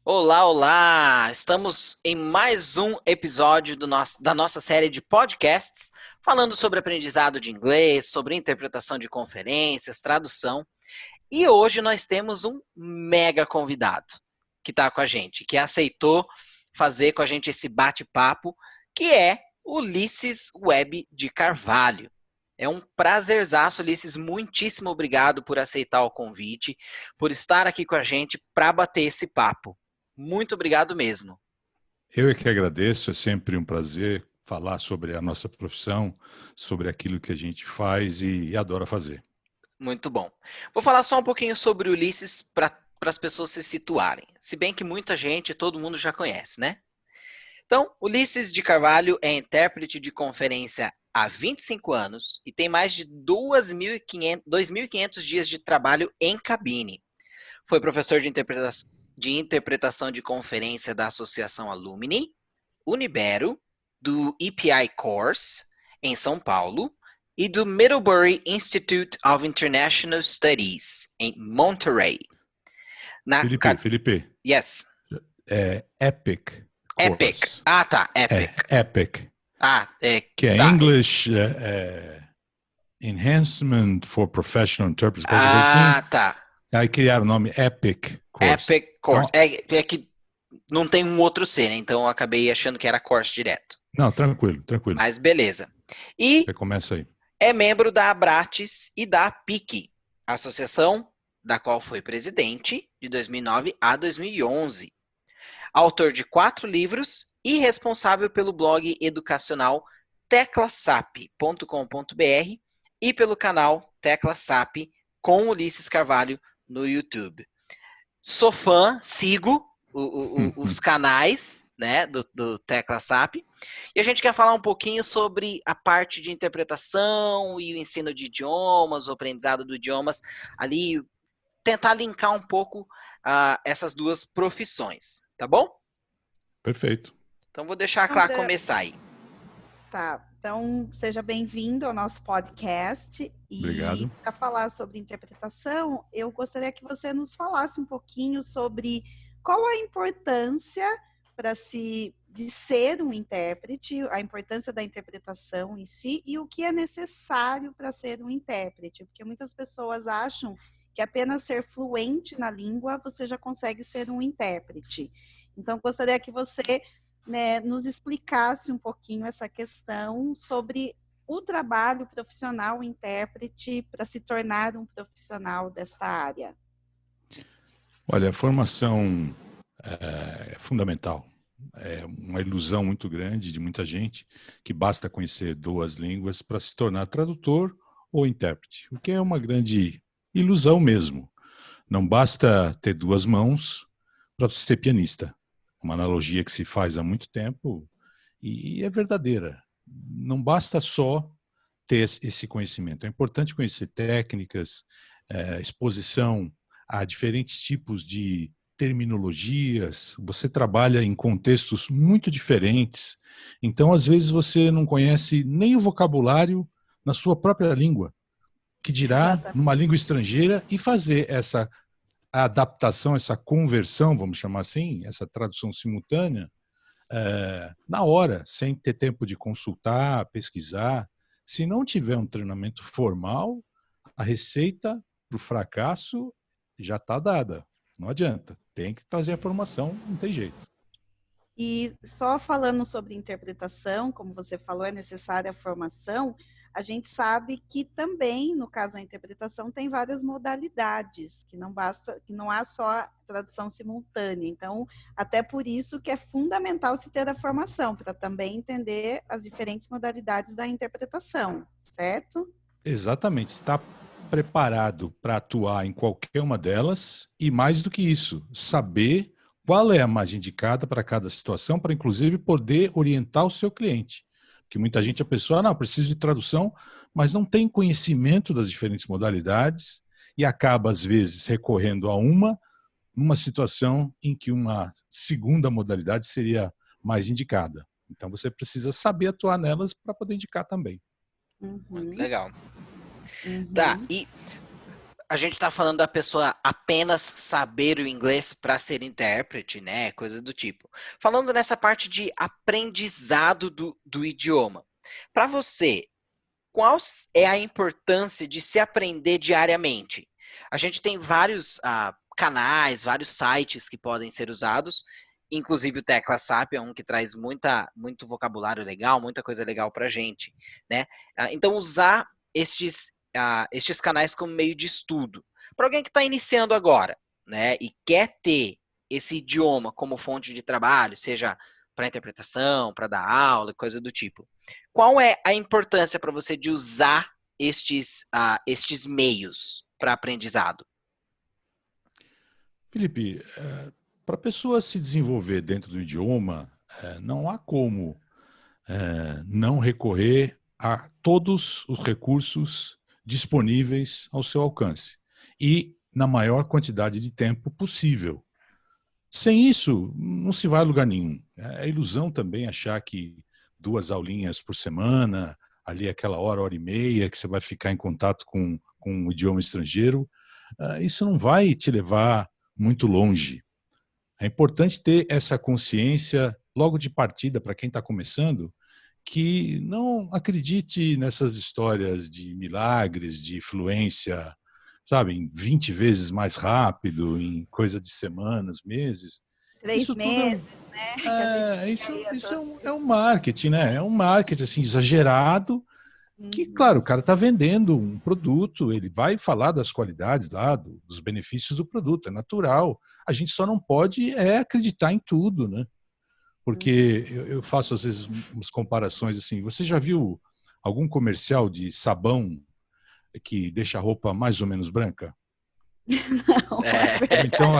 Olá, olá! Estamos em mais um episódio da nossa série de podcasts, falando sobre aprendizado de inglês, sobre interpretação de conferências, tradução. E hoje nós temos um mega convidado que está com a gente, que aceitou fazer com a gente esse bate-papo, que é Ulisses Webb de Carvalho. É um prazerzaço, Ulisses. Muitíssimo obrigado por aceitar o convite, por estar aqui com a gente para bater esse papo. Muito obrigado mesmo. Eu é que agradeço, é sempre um prazer falar sobre a nossa profissão, sobre aquilo que a gente faz e adora fazer. Muito bom. Vou falar só um pouquinho sobre o Ulisses para as pessoas se situarem. Se bem que muita gente, todo mundo já conhece, né? Então, Ulisses de Carvalho é intérprete de conferência há 25 anos e tem mais de 2.500 dias de trabalho em cabine. Foi professor de interpretação de conferência da Associação Alumni, Unibero, do EPI Course, em São Paulo, e do Middlebury Institute of International Studies, em Monterey. Felipe, Yes. é EPIC Epic. Course. Ah, tá, Epic. EPIC. Que é tá. English Enhancement for Professional Interpreters, qualquer coisa assim. Tá. Aí criaram o nome EPIC Course. Epic Course. Então, É que não tem um outro C, né? Então eu acabei achando que era Course direto. Não, tranquilo. Mas beleza. E Você começa aí. é membro da Abrates e da PIC, associação da qual foi presidente de 2009 a 2011. Autor de 4 livros e responsável pelo blog educacional teclasap.com.br e pelo canal Tecla SAP com Ulisses Carvalho no YouTube. Sou fã, sigo os canais, né, do Tecla SAP. E a gente quer falar um pouquinho sobre a parte de interpretação e o ensino de idiomas, o aprendizado de idiomas, ali, tentar linkar um pouco essas duas profissões, tá bom? Perfeito. Então vou deixar a Clara começar aí. Tá, então seja bem-vindo ao nosso podcast. Obrigado. E para falar sobre interpretação, eu gostaria que você nos falasse um pouquinho sobre qual a importância de ser um intérprete, a importância da interpretação em si e o que é necessário para ser um intérprete, porque muitas pessoas acham que apenas ser fluente na língua você já consegue ser um intérprete. Então, gostaria que você nos explicasse um pouquinho essa questão sobre o trabalho profissional intérprete para se tornar um profissional desta área. Olha, a formação é fundamental. É uma ilusão muito grande de muita gente que basta conhecer 2 línguas para se tornar tradutor ou intérprete, o que é uma grande ilusão mesmo. Não basta ter 2 mãos para ser pianista. Uma analogia que se faz há muito tempo e é verdadeira. Não basta só ter esse conhecimento. É importante conhecer técnicas, exposição a diferentes tipos de terminologias. Você trabalha em contextos muito diferentes. Então, às vezes, você não conhece nem o vocabulário na sua própria língua, que dirá numa língua estrangeira, e fazer essa adaptação, essa conversão, vamos chamar assim, essa tradução simultânea, na hora, sem ter tempo de consultar, pesquisar. Se não tiver um treinamento formal, a receita para o fracasso já está dada. Não adianta. Tem que trazer a formação, não tem jeito. E só falando sobre interpretação, como você falou, é necessária a formação. A gente sabe que também, no caso da interpretação, tem várias modalidades, que não há só tradução simultânea. Então, até por isso que é fundamental se ter a formação, para também entender as diferentes modalidades da interpretação, certo? Exatamente. Está preparado para atuar em qualquer uma delas e, mais do que isso, saber qual é a mais indicada para cada situação, para inclusive poder orientar o seu cliente. Porque muita gente, a pessoa, não, preciso de tradução, mas não tem conhecimento das diferentes modalidades e acaba, às vezes, recorrendo a numa situação em que uma segunda modalidade seria mais indicada. Então, você precisa saber atuar nelas para poder indicar também. Muito legal. Tá, e a gente está falando da pessoa apenas saber o inglês para ser intérprete, né? Coisa do tipo. Falando nessa parte de aprendizado do idioma. Para você, qual é a importância de se aprender diariamente? A gente tem vários canais, vários sites que podem ser usados, inclusive o Tecla SAP é um que traz muito vocabulário legal, muita coisa legal para a gente, né? Então, usar estes canais como meio de estudo. Para alguém que está iniciando agora, né, e quer ter esse idioma como fonte de trabalho, seja para interpretação, para dar aula, coisa do tipo. Qual é a importância para você de usar estes meios para aprendizado? Felipe, para a pessoa se desenvolver dentro do idioma, não há como não recorrer a todos os recursos disponíveis ao seu alcance e na maior quantidade de tempo possível. Sem isso, não se vai a lugar nenhum. É ilusão também achar que 2 aulinhas por semana, ali aquela hora e meia que você vai ficar em contato com um idioma estrangeiro, isso não vai te levar muito longe. É importante ter essa consciência logo de partida para quem está começando, que não acredite nessas histórias de milagres, de fluência, sabe, em 20 vezes mais rápido, em coisa de semanas, meses. 3 Isso tudo meses, né? Que a gente isso é um marketing, né? É um marketing assim, exagerado, que, claro, o cara está vendendo um produto, ele vai falar das qualidades lá, dos benefícios do produto, é natural. A gente só não pode acreditar em tudo, né? Porque eu faço, às vezes, umas comparações assim. Você já viu algum comercial de sabão que deixa a roupa mais ou menos branca? Não, É. Então,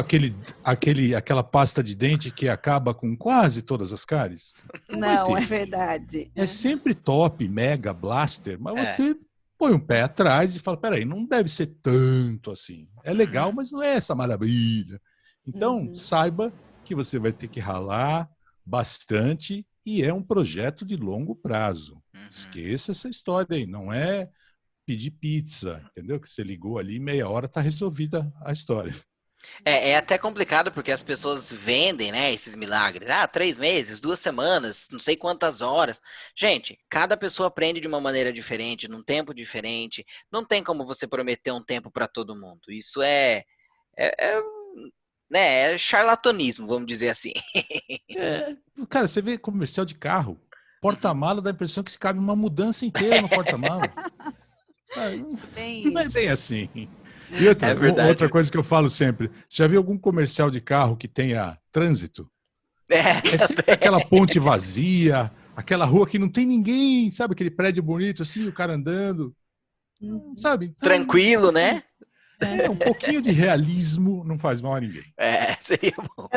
aquela pasta de dente que acaba com quase todas as cáries? Não vai não, ter. é verdade. É sempre top, mega, blaster, mas É. você põe um pé atrás e fala, peraí, não deve ser tanto assim. É legal, mas não é essa maravilha. Então, saiba que você vai ter que ralar bastante e é um projeto de longo prazo. Esqueça essa história aí, não é pedir pizza, entendeu? Que você ligou ali, meia hora está resolvida a história. É até complicado porque as pessoas vendem, né, esses milagres. 3 meses, 2 semanas, não sei quantas horas. Gente, cada pessoa aprende de uma maneira diferente, num tempo diferente. Não tem como você prometer um tempo para todo mundo. Isso né, é charlatanismo, vamos dizer assim. Cara, você vê comercial de carro, porta-mala dá a impressão que se cabe uma mudança inteira no porta-mala. Não é bem assim. E outra coisa que eu falo sempre, você já viu algum comercial de carro que tenha trânsito? É sempre aquela ponte vazia, aquela rua que não tem ninguém, sabe? Aquele prédio bonito assim, o cara andando, sabe? Então, Tranquilo, né? Um pouquinho de realismo não faz mal a ninguém. Seria bom.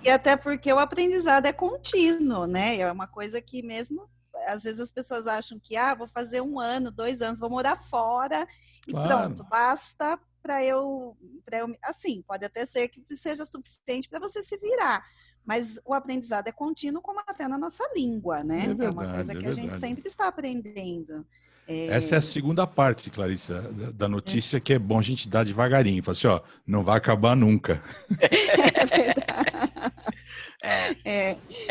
E até porque o aprendizado é contínuo, né? É uma coisa que mesmo, às vezes as pessoas acham que, vou fazer 1 ano, 2 anos, vou morar fora e pronto, basta para eu, assim, pode até ser que seja suficiente para você se virar. Mas o aprendizado é contínuo, como até na nossa língua, né? É verdade, uma coisa que a gente sempre está aprendendo. Essa é a segunda parte, Clarissa, da notícia que é bom a gente dar devagarinho. Fala assim, não vai acabar nunca. É verdade.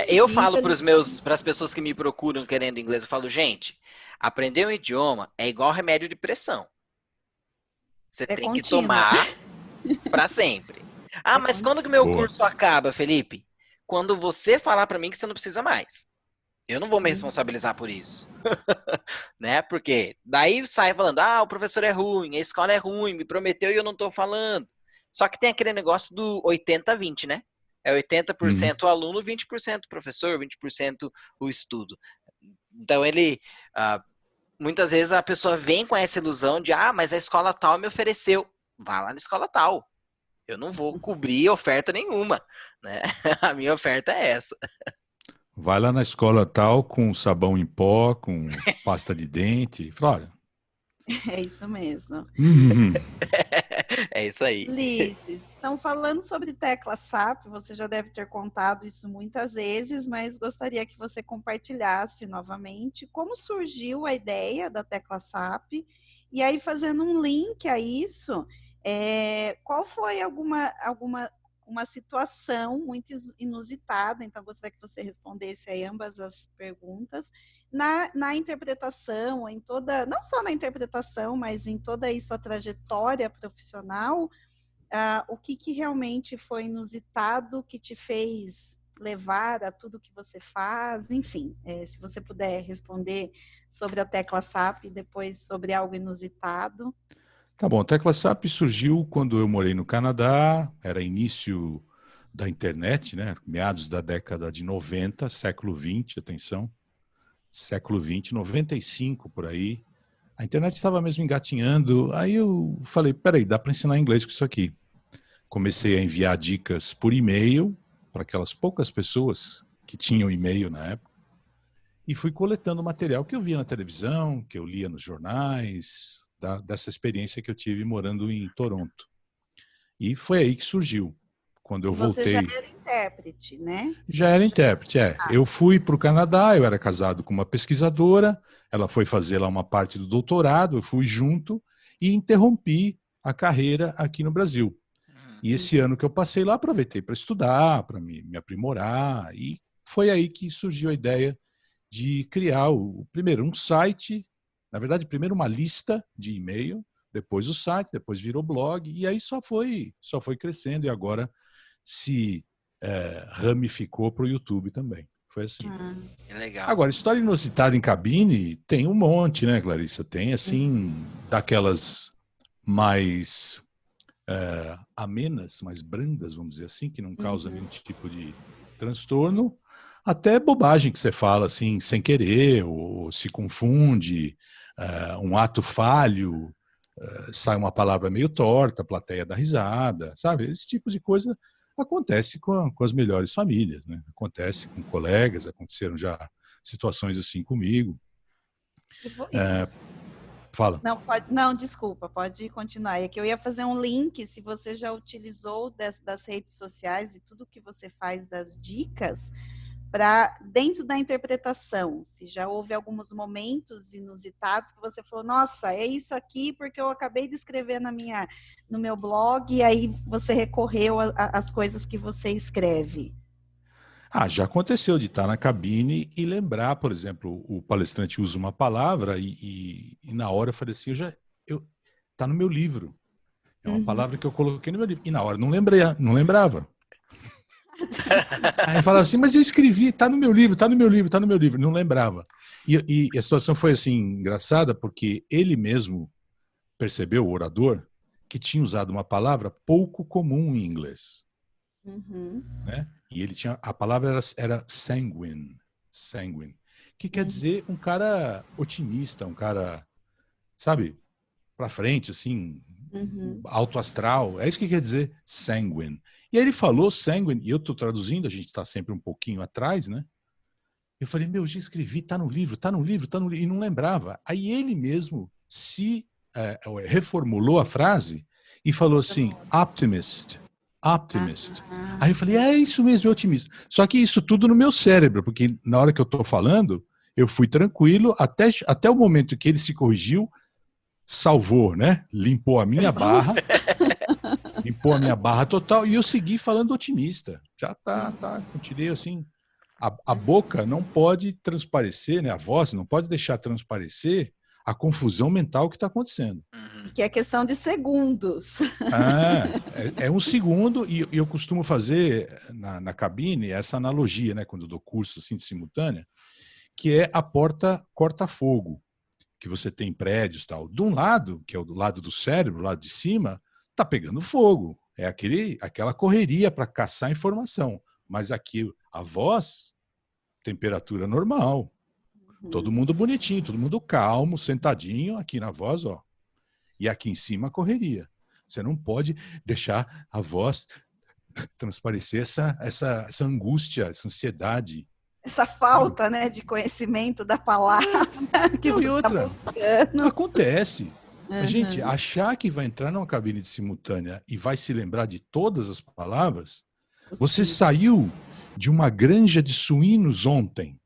Eu falo para as pessoas que me procuram querendo inglês, eu falo, gente, aprender um idioma é igual remédio de pressão. Você tem contínuo. que tomar para sempre. Mas quando que meu curso acaba, Felipe? Quando você falar para mim que você não precisa mais. Eu não vou me responsabilizar por isso. Né? Porque daí sai falando, o professor é ruim, a escola é ruim, me prometeu e eu não tô falando. Só que tem aquele negócio do 80-20, né? É 80% o aluno, 20% o professor, 20% o estudo. Então muitas vezes a pessoa vem com essa ilusão de, mas a escola tal me ofereceu. Vá lá na escola tal. Eu não vou cobrir oferta nenhuma, né? A minha oferta é essa. Vai lá na escola tal com sabão em pó, com pasta de dente. Fala, olha. É isso mesmo. É isso aí. Lises, então falando sobre tecla SAP, você já deve ter contado isso muitas vezes, mas gostaria que você compartilhasse novamente como surgiu a ideia da tecla SAP e aí fazendo um link a isso, Qual foi uma situação muito inusitada, então gostaria que você respondesse aí ambas as perguntas, na interpretação, em toda, não só na interpretação, mas em toda aí sua trajetória profissional, o que realmente foi inusitado que te fez levar a tudo que você faz, enfim, se você puder responder sobre a tecla SAP e depois sobre algo inusitado. Tá bom, a tecla SAP surgiu quando eu morei no Canadá, era início da internet, né? Meados da década de 90, século 20, atenção, século 20, 95 por aí. A internet estava mesmo engatinhando, aí eu falei, peraí, dá para ensinar inglês com isso aqui. Comecei a enviar dicas por e-mail para aquelas poucas pessoas que tinham e-mail na época e fui coletando material que eu via na televisão, que eu lia nos jornais, dessa experiência que eu tive morando em Toronto. E foi aí que surgiu, quando eu Você já voltei. era intérprete, né? Já era intérprete, Eu fui para o Canadá, eu era casado com uma pesquisadora, ela foi fazer lá uma parte do doutorado, eu fui junto e interrompi a carreira aqui no Brasil. E esse ano que eu passei lá, aproveitei para estudar, para me aprimorar, e foi aí que surgiu a ideia de criar primeiro um site, na verdade, primeiro uma lista de e-mail, depois o site, depois virou blog, e aí só foi crescendo, e agora se ramificou para o YouTube também. Foi assim. Que legal. Agora, história inusitada em cabine, tem um monte, né, Clarissa? Tem, assim, daquelas mais amenas, mais brandas, vamos dizer assim, que não causam nenhum tipo de transtorno, até bobagem que você fala, assim, sem querer, ou se confunde, um ato falho, sai uma palavra meio torta, a plateia dá risada, sabe? Esse tipo de coisa acontece com as melhores famílias, né? Acontece com colegas, aconteceram já situações assim comigo. Fala. Não, desculpa, pode continuar. É que eu ia fazer um link, se você já utilizou das redes sociais e tudo que você faz das dicas, para dentro da interpretação, se já houve alguns momentos inusitados que você falou, nossa, é isso aqui porque eu acabei de escrever no meu blog e aí você recorreu às coisas que você escreve. Já aconteceu de estar na cabine e lembrar, por exemplo, o palestrante usa uma palavra e na hora eu falei assim, tá no meu livro. É uma palavra que eu coloquei no meu livro. E na hora não lembrava. Aí falava assim, mas eu escrevi, tá no meu livro. Não lembrava. E a situação foi assim, engraçada, porque ele mesmo percebeu, o orador, que tinha usado uma palavra pouco comum em inglês. Né? E ele tinha, a palavra era sanguine, que quer dizer um cara otimista, um cara, sabe, pra frente, assim, alto astral. É isso que quer dizer sanguine. E aí ele falou sanguine, e eu tô traduzindo, a gente tá sempre um pouquinho atrás, né? Eu falei, eu já escrevi, tá no livro, e não lembrava. Aí ele mesmo reformulou a frase e falou assim, optimist. Aí eu falei, é isso mesmo, é otimista. Só que isso tudo no meu cérebro, porque na hora que eu tô falando, eu fui tranquilo até o momento que ele se corrigiu, salvou, né? Limpou a minha barra total e eu segui falando otimista. Já tá, continuei assim. A boca não pode transparecer, né? A voz não pode deixar transparecer a confusão mental que está acontecendo. Que é questão de segundos. É um segundo, e eu costumo fazer na cabine essa analogia, né, quando eu dou curso assim, de simultânea, que é a porta corta-fogo, que você tem prédios e tal. De um lado, que é o do lado do cérebro, lado de cima, tá pegando fogo. É aquela correria para caçar informação. Mas aqui, a voz, temperatura normal. Todo mundo bonitinho, todo mundo calmo, sentadinho, aqui na voz, ó. E aqui em cima, a correria. Você não pode deixar a voz transparecer essa angústia, essa ansiedade. Essa falta, né, de conhecimento da palavra que você está buscando. Acontece. A gente achar que vai entrar numa cabine de simultânea e vai se lembrar de todas as palavras, você saiu de uma granja de suínos ontem,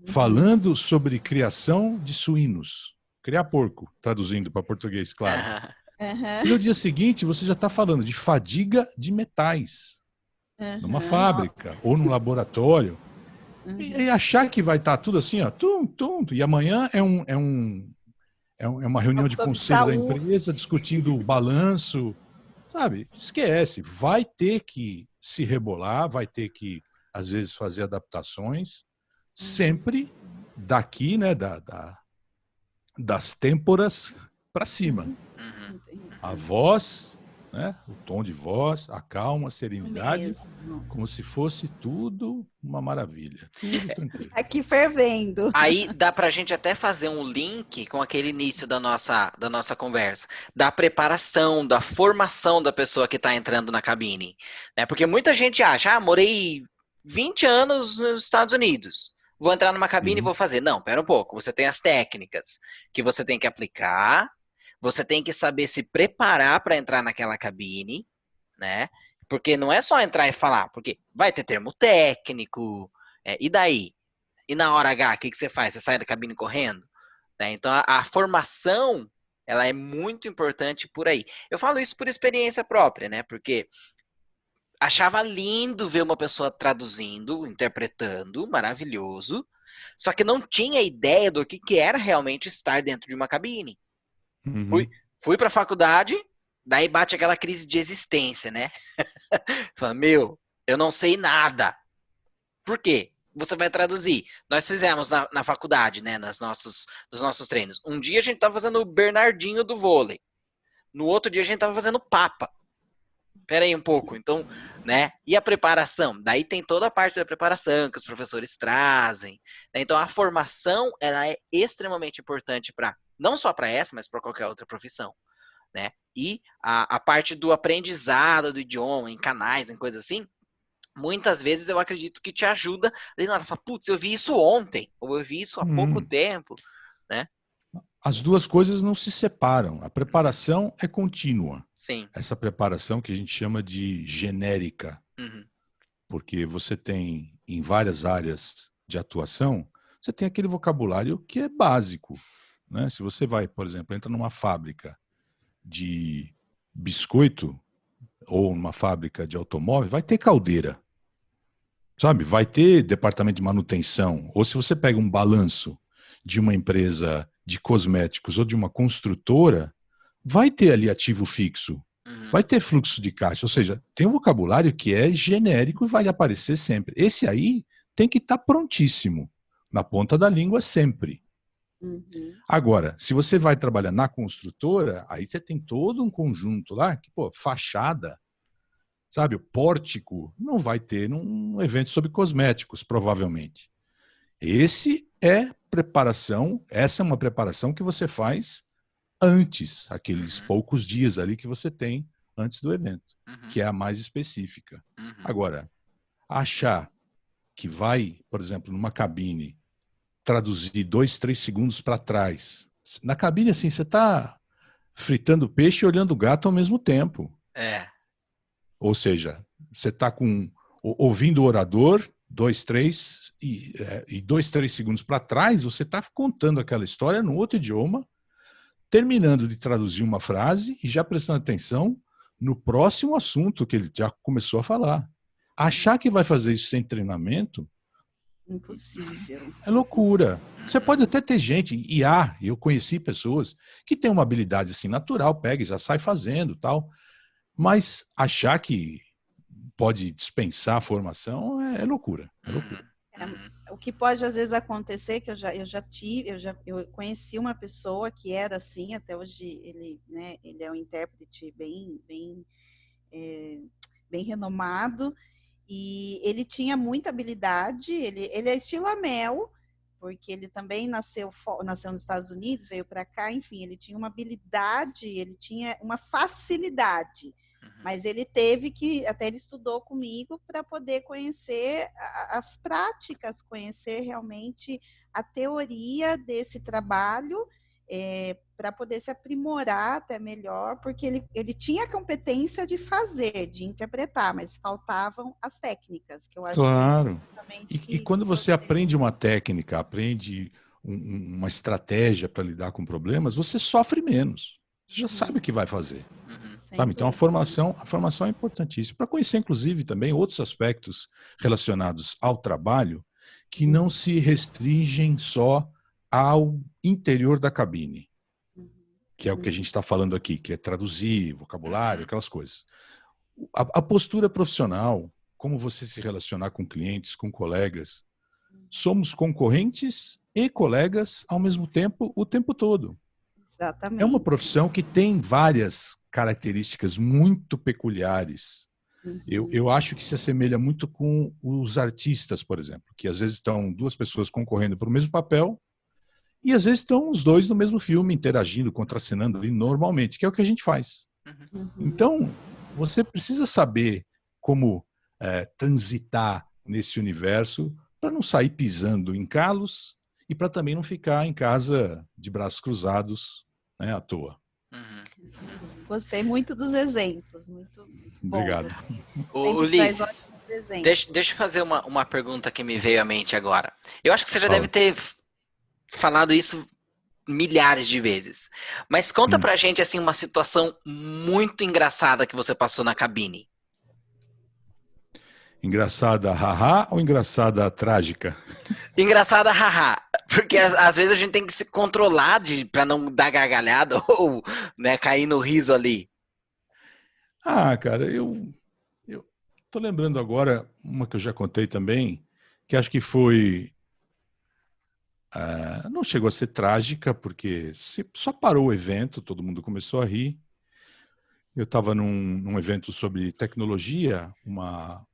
falando sobre criação de suínos. Criar porco, traduzindo para português, claro. E no dia seguinte, você já está falando de fadiga de metais numa fábrica ou num laboratório. E achar que vai estar tudo assim, ó, e amanhã é uma reunião de Sobre conselho da saúde. empresa discutindo o balanço, sabe? Esquece, vai ter que se rebolar, vai ter que, às vezes, fazer adaptações, sempre daqui, né, das têmporas para cima. A voz, né, o tom de voz, a calma, a serenidade, como se fosse tudo uma maravilha, tudo tranquilo. Aqui fervendo. Aí dá pra gente até fazer um link com aquele início da nossa conversa, da preparação, da formação da pessoa que está entrando na cabine. Né? Porque muita gente acha, morei 20 anos nos Estados Unidos, vou entrar numa cabine e vou fazer. Não, pera um pouco, você tem as técnicas que você tem que aplicar, você tem que saber se preparar para entrar naquela cabine, né? Porque não é só entrar e falar, porque vai ter termo técnico, e daí? E na hora H, o que você faz? Você sai da cabine correndo? Né? Então, a formação, ela é muito importante por aí. Eu falo isso por experiência própria, né? Porque achava lindo ver uma pessoa traduzindo, interpretando, maravilhoso, só que não tinha ideia do que era realmente estar dentro de uma cabine. Fui para a faculdade, daí bate aquela crise de existência, né? Fala, eu não sei nada. Por quê? Você vai traduzir. Nós fizemos na faculdade, né, nos nossos treinos. Um dia a gente estava fazendo o Bernardinho do vôlei. No outro dia a gente estava fazendo Papa. Espera aí um pouco. Então, né? E a preparação? Daí tem toda a parte da preparação que os professores trazem. Né? Então, a formação ela é extremamente importante não só para essa, mas para qualquer outra profissão. Né? E a parte do aprendizado do idioma, em canais, em coisas assim, muitas vezes eu acredito que te ajuda. Ali na hora, fala, putz, eu vi isso ontem, ou eu vi isso há pouco tempo, né? As duas coisas não se separam. A preparação é contínua. Sim. Essa preparação que a gente chama de genérica. Porque você tem, em várias áreas de atuação, você tem aquele vocabulário que é básico. Né? Se você vai, por exemplo, entra numa fábrica de biscoito ou numa fábrica de automóvel, vai ter caldeira. Sabe? Vai ter departamento de manutenção. Ou se você pega um balanço de uma empresa de cosméticos ou de uma construtora, vai ter ali ativo fixo. Vai ter fluxo de caixa. Ou seja, tem um vocabulário que é genérico e vai aparecer sempre. Esse aí tem que estar prontíssimo, na ponta da língua sempre. Agora, se você vai trabalhar na construtora, aí você tem todo um conjunto lá, que, fachada, sabe, o pórtico, não vai ter num evento sobre cosméticos, provavelmente. Essa é uma preparação que você faz antes, aqueles poucos dias ali que você tem antes do evento, que é a mais específica. Agora, achar que vai, por exemplo, numa cabine, traduzir 2, 3 segundos para trás. Na cabine, assim, você está fritando peixe e olhando o gato ao mesmo tempo. Ou seja, você está ouvindo o orador, 2, 3 e 2, 3 segundos para trás, você está contando aquela história num outro idioma, terminando de traduzir uma frase e já prestando atenção no próximo assunto que ele já começou a falar. Achar que vai fazer isso sem treinamento, impossível. É loucura. Você pode até ter gente, eu conheci pessoas que têm uma habilidade assim natural, pega e já sai fazendo tal, mas achar que pode dispensar a formação é loucura. É loucura. O que pode às vezes acontecer, que eu conheci uma pessoa que era assim, até hoje ele é um intérprete bem renomado, e ele tinha muita habilidade, ele é estilo Amel, porque ele também nasceu nos Estados Unidos, veio para cá, enfim, ele tinha uma habilidade, ele tinha uma facilidade, mas ele teve que, até ele estudou comigo para poder conhecer as práticas, conhecer realmente a teoria desse trabalho, para poder se aprimorar até melhor, porque ele tinha a competência de fazer, de interpretar, mas faltavam as técnicas, que eu acho Claro. que E quando você aprende uma técnica, aprende uma estratégia para lidar com problemas, você sofre menos. Você já sabe o que vai fazer. Sem Sabe? Então, a dúvida. formação é importantíssima. Para conhecer, inclusive, também outros aspectos relacionados ao trabalho que não se restringem só ao interior da cabine, que é o que a gente está falando aqui, que é traduzir, vocabulário, aquelas coisas. A postura profissional, como você se relacionar com clientes, com colegas, somos concorrentes e colegas ao mesmo tempo, o tempo todo. É uma Exatamente. profissão que tem várias características muito peculiares. Eu acho que se assemelha muito com os artistas, por exemplo, que às vezes estão duas pessoas concorrendo para o mesmo papel e às vezes estão os dois no mesmo filme, interagindo, contracenando ali normalmente, que é o que a gente faz. Então, você precisa saber como transitar nesse universo para não sair pisando em calos e para também não ficar em casa de braços cruzados, né, à toa. Gostei muito dos exemplos, muito bons. Obrigado. Assim. Ulisses, deixa eu fazer uma pergunta que me veio à mente agora. Eu acho que você já deve ter falado isso milhares de vezes. Mas conta pra gente assim uma situação muito engraçada que você passou na cabine. Engraçada, haha, ou engraçada, trágica? Engraçada, haha. Porque às vezes a gente tem que se controlar pra não dar gargalhada ou, né, cair no riso ali. Cara, eu tô lembrando agora uma que eu já contei também, que acho que foi... não chegou a ser trágica, porque só parou o evento, todo mundo começou a rir. Eu estava num evento sobre tecnologia, uma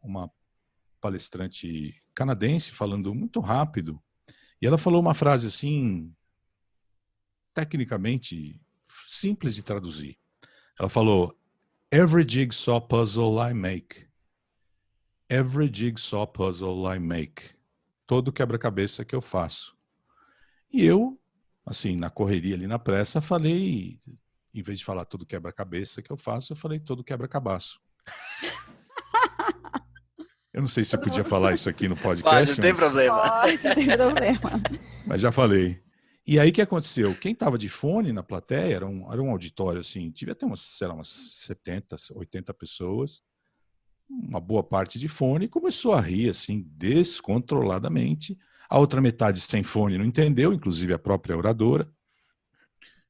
palestrante canadense falando muito rápido, e ela falou uma frase assim, tecnicamente simples de traduzir. Ela falou: "Every jigsaw puzzle I make. Every jigsaw puzzle I make." Todo quebra-cabeça que eu faço. E eu, assim, na correria ali na pressa, falei, em vez de falar todo quebra-cabeça que eu faço, eu falei todo quebra-cabaço. Eu não sei se eu podia falar isso aqui no podcast. Pode, não tem problema. Pode, não tem problema. Mas já falei. E aí o que aconteceu? Quem estava de fone na plateia, era um auditório assim, devia ter umas 70, 80 pessoas, uma boa parte de fone, e começou a rir assim, descontroladamente. A outra metade sem fone não entendeu, inclusive a própria oradora,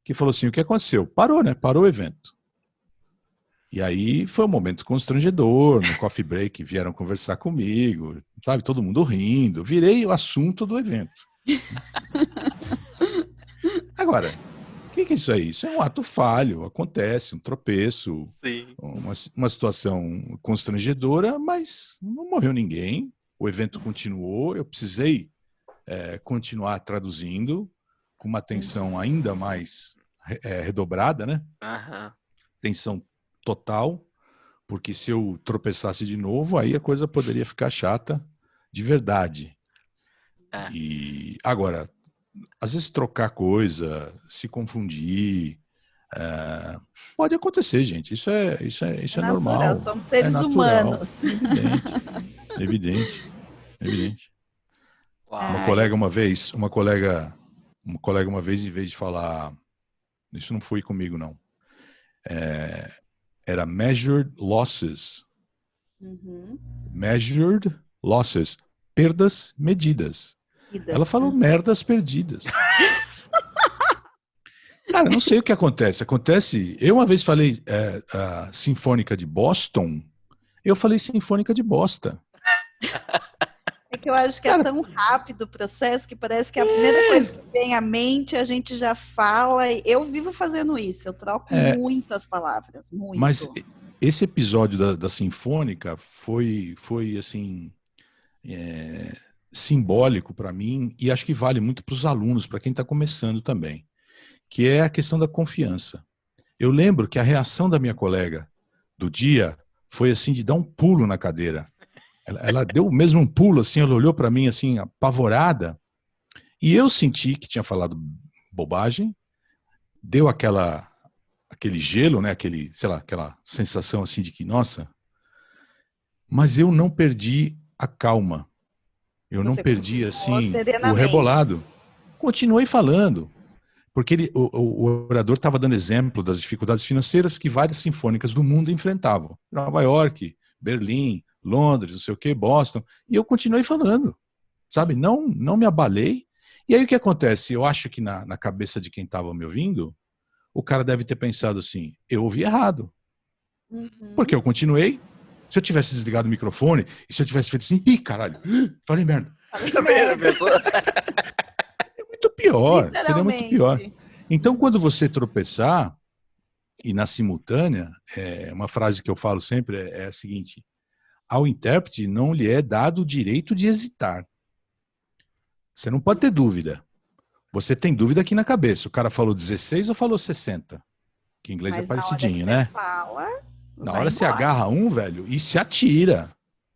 que falou assim: o que aconteceu? Parou, né? Parou o evento. E aí foi um momento constrangedor, no coffee break vieram conversar comigo, sabe? Todo mundo rindo, virei o assunto do evento. Agora, o que é isso aí? Isso é um ato falho, acontece, um tropeço, uma situação constrangedora, mas não morreu ninguém, o evento continuou, eu precisei continuar traduzindo com uma atenção ainda mais redobrada, né? Atenção total, porque se eu tropeçasse de novo, aí a coisa poderia ficar chata de verdade. E agora, às vezes trocar coisa, se confundir, pode acontecer, gente. Isso é natural, normal. Somos seres natural, humanos. Evidente. Uau. Uma colega uma vez, em vez de falar, isso não foi comigo não, era measured losses. Measured losses, perdas medidas. Ela falou merdas perdidas. Cara, não sei o que acontece. Eu uma vez falei a Sinfônica de Boston, eu falei Sinfônica de Bosta. É que eu acho que é tão rápido o processo que parece que a primeira coisa que vem à mente a gente já fala. Eu vivo fazendo isso, eu troco muitas palavras, muito. Mas esse episódio da Sinfônica foi assim, simbólico para mim, e acho que vale muito para os alunos, para quem está começando também, que é a questão da confiança. Eu lembro que a reação da minha colega do dia foi assim, de dar um pulo na cadeira. Ela deu mesmo um pulo, assim, ela olhou para mim assim, apavorada, e eu senti que tinha falado bobagem, deu aquele gelo, né, aquela sensação assim de que, nossa, mas eu não perdi a calma. Eu não perdi assim o rebolado. Continuei falando. Porque o orador estava dando exemplo das dificuldades financeiras que várias sinfônicas do mundo enfrentavam. Nova York, Berlim, Londres, não sei o que, Boston. E eu continuei falando, sabe? Não me abalei. E aí o que acontece? Eu acho que na cabeça de quem estava me ouvindo, o cara deve ter pensado assim, eu ouvi errado. Porque eu continuei. Se eu tivesse desligado o microfone, e se eu tivesse feito assim, ih, caralho, falei merda. É muito pior, seria muito pior. Então, quando você tropeçar, e na simultânea, uma frase que eu falo sempre é a seguinte: ao intérprete não lhe é dado o direito de hesitar. Você não pode ter dúvida. Você tem dúvida aqui na cabeça. O cara falou 16 ou falou 60? Que em inglês é parecidinho, né? Na hora você agarra um, velho, e se atira.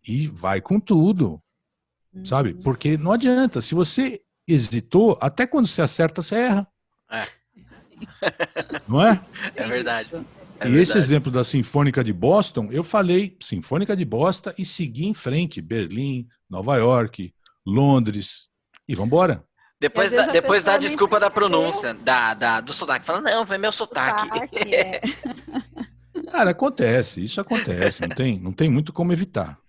E vai com tudo. Sabe? Porque não adianta. Se você hesitou, até quando você acerta, você erra. Não é? É verdade. Esse exemplo da Sinfônica de Boston, eu falei Sinfônica de Boston e segui em frente. Berlim, Nova York, Londres. E vambora. Depois dá desculpa da pronúncia, do sotaque. Fala, não, foi meu sotaque. Cara, acontece, isso acontece. Não tem muito como evitar.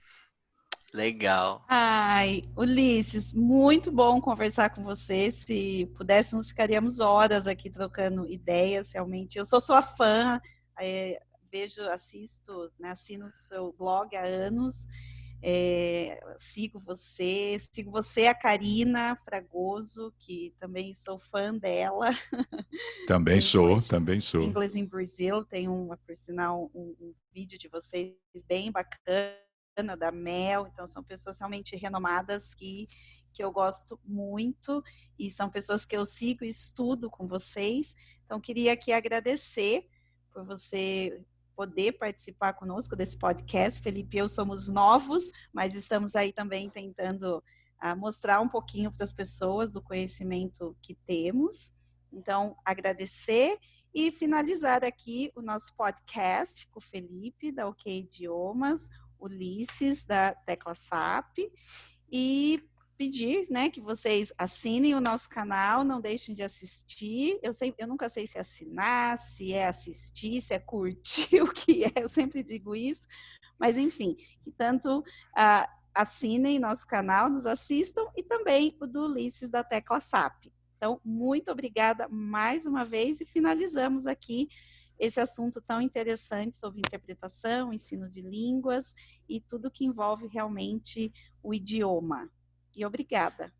Legal. Ai, Ulisses, muito bom conversar com você. Se pudéssemos, ficaríamos horas aqui trocando ideias, realmente. Eu sou sua fã, assisto, né, assino o seu blog há anos. Sigo você, a Karina Fragoso, que também sou fã dela. Também sou. English in Brazil, tem por sinal, um vídeo de vocês bem bacana, da Mel, então são pessoas realmente renomadas que eu gosto muito, e são pessoas que eu sigo e estudo com vocês, então queria aqui agradecer por você poder participar conosco desse podcast. Felipe e eu somos novos, mas estamos aí também tentando mostrar um pouquinho para as pessoas do conhecimento que temos. Então, agradecer e finalizar aqui o nosso podcast com o Felipe, da OK Idiomas, Ulisses, da Tecla SAP, e pedir, né, que vocês assinem o nosso canal, não deixem de assistir. Eu nunca sei se é assinar, se é assistir, se é curtir, o que é, eu sempre digo isso, mas enfim, que tanto assinem nosso canal, nos assistam, e também o do Ulisses, da Tecla SAP. Então, muito obrigada mais uma vez, e finalizamos aqui esse assunto tão interessante sobre interpretação, ensino de línguas e tudo que envolve realmente o idioma. E obrigada.